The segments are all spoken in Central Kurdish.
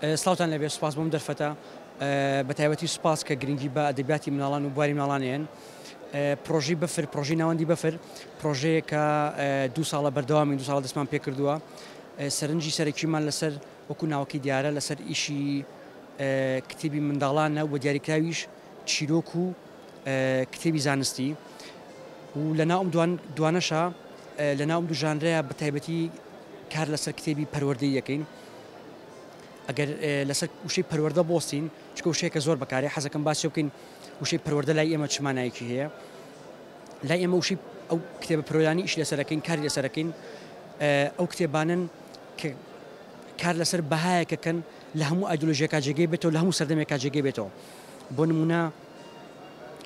سلااوان لەبێ سوپاس بۆم دەرفەتە بە تایبەتی سوپاس کە گرنگی بە ئەدەبیاتی مناڵان و بواری مناڵانیان پرۆژی بەفر پرۆژی ناوەندی بەفر پرۆژەیە کە 2 ساڵە بەردەوامی 2 ساڵە دەستمان پێ کردووە سەرنجی سەرەکیمان لەسەر وەکو ناوەکی دیارە لەسەر ئیشی کتێبی منداڵانە و دیاریکراویش چیرۆک و کتێبی زانستی و لەناو دوانەشە لەناو دوو ژانرەیە بە تایبەتی کار لەسەر کتێبی پەروەردەی یەکەین ئەگەر لەسەر وشەی پەروەردە بۆستین چکە وشەیەکە زۆر بەکارێ حەزەکەم باسی بکەین وشەی پەروەردە لای ئێمە چمانایەکی هەیە لای ئێمە وشەی ئەو کتێبە پەروەردانی ئیش لەسەرەکەین کاری لەسەرەکەین ئەو کتێبانن کە کار لەسەر بەهایەکەکەن لە هەموو ئایدۆلۆژیەکە جێگەی بێتەوە لە هەموو سەردەمێکا جێگەی بێتەوە بۆ نمونە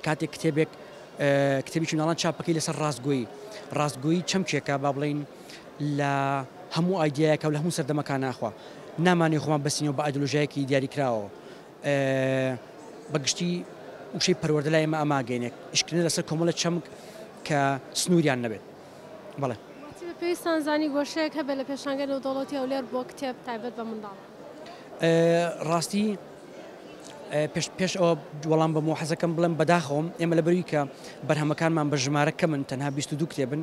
کاتێک کتێبێک کتێبێکی مناڵان چاپەکەی لەسەر ڕاستگۆیی چەمکێکە با بڵێین لە هەموو ئایدیایەکە و لە هەموو سەردەمەکان ناخوا نامانێ خۆمان بەسینەوە بە ئایدۆلۆژیایەکی دیاریکراوە بەگشتی وشەی پەروەردە لای ئێمە ئاماگەینێک ئیشکردن لەسەر کۆمەڵە چەمک کە سنووریان نەبێت بەڵێ پێویستان زانی گۆشەیەک هەبێ لە پێشانگە نێودەوڵەتی هەولێر بۆ کتێب تایبەت بە منداڵ ڕاستی پێش ئەوە وەڵام بە حەزەکەم بڵێم بەداخەوەم ئێمە لەبەروی کە بەرهەمەکانمان بە ژمارە کەمن تەنها 22 کتێبن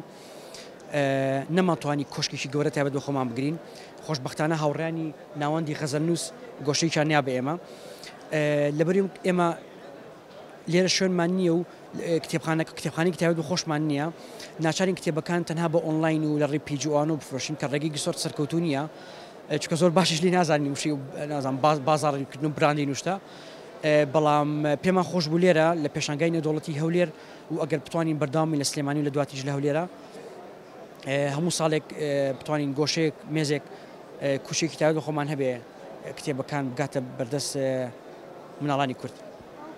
نەماتوانی کۆشکێکی گەورە تایبەت بە خۆمان بگرین خۆشبەختانە هاوڕێانی ناوەندی غەزەلنووس گۆشەیەکیان نیا بە ئێمە لەبەری ئێمە لێرە شوێنمان نییە و کتێبخانەی تایبەت بە خۆشمان نییە ناچارین کتێبەکان تەنها بە ئۆنلاین و لە ڕێی پیجوان و بفرۆشین کە ڕێگەی زۆر سەرکەوتو نییە چکە زۆر باشیش لی نازانین وشی نازان بازاڕیکردن و براندی نوشتە بەڵام پێمان خۆش بوو لێرە لە پێشانگای نێودەوڵەتی هەولێر و ئەگەر بتوانین بەرداوامی لە سلێمانی و لە دواتیش لە هەولێرە هەموو ساڵێک بتوانین گۆشەیەک مێزێک کوشێکی تایبەت بە خۆمان هەبێ کتێبەکان بگاتە بەردەست مناڵانی کورد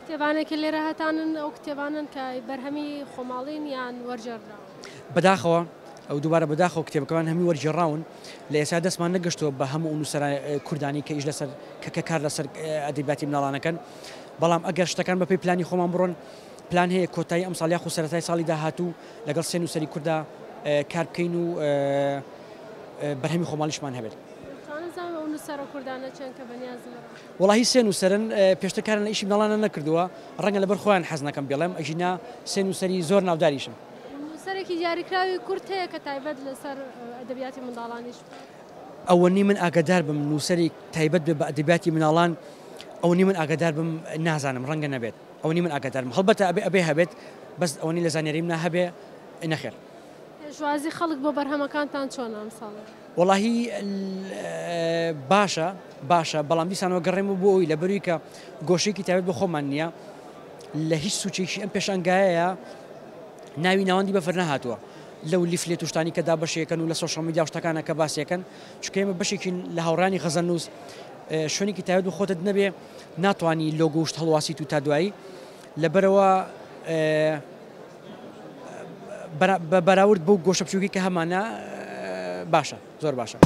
کتێبانێکی لێرە هەتانن ئەو کتێبانن کە بەرهەمی خۆماڵین یان وەرجێڕرا بەداخەوە ئەو دووبارە بەداخەوە کتێبەکەمان هەمی وەرجێڕاون لە ئێستا دەستمان نەگەشتەوە بە هەموو نووسەران کوردانی کە ئیش لەسەر کە کار لەسەر ئەدەبیاتی مناڵانەکەن بەڵام ئەگەر شتەکان بەپێی پلانی خۆمان بڕۆن پلان هەیە کۆتایی ئەم ساڵ یاخو سەرەتای ساڵی داهاتوو لەگەڵ سێ نووسەری کووردا کار بکەین و بەرهەمی خۆماڵیشمان هەبێت وڵی سێ نووسەرن پێشتر کارن لە ئیشی مناڵانە نەکردووە ڕەنگە لەبەر خۆیان حەز نەکەم بێڵێم ئەژینا سێ نووسەری زۆر ناوداریشن سەرێکی دیاریکراوی کورت هەیە کە تایبەت لەسەر ئەدەبیاتی منداڵانیش ئەوەنی من ئاگدار بم نووسەری تایبەت بێ بە ئەدەبیاتی مناڵان ئەوەنی من ئاگدار بم نازانم ڕەنگە نەبێت ئەوەنی من ئاگدارم هەڵبەتە ئەبێ هەبێت بەس ئەوەنی لە زانیاریم نهەبێ نەخێر ژوازی خەڵک بۆ بەرهەمەکانتان چۆنە ئەم ساڵە وەڵاهی باشە بەڵام دیسانەوە گەڕێمە بۆ ئەوی لەبەروی کە گۆشەیەکی تایبەت بە خۆمان نییە لە هیچ سوچێکی ئەم پێشانگایەیە ناوی ناوەندی بەفر نەهاتووە لەو لیفلێت و شتانی کەدا بەشێکن و لە سۆشەڵ میدیا شتەکانە کە باسیەکەن چکە ئێمە بەشێکی لە هاوڕانی غەزەلنووس شوێنێکی تایبەت بە خۆتت نەبێ ناتوانی لۆگۆ و شت هەڵواسی و تا دوایی لەبەرەوە بەراورد بەو گۆشە بچووکی کە هەمانە باشە زۆر باشە.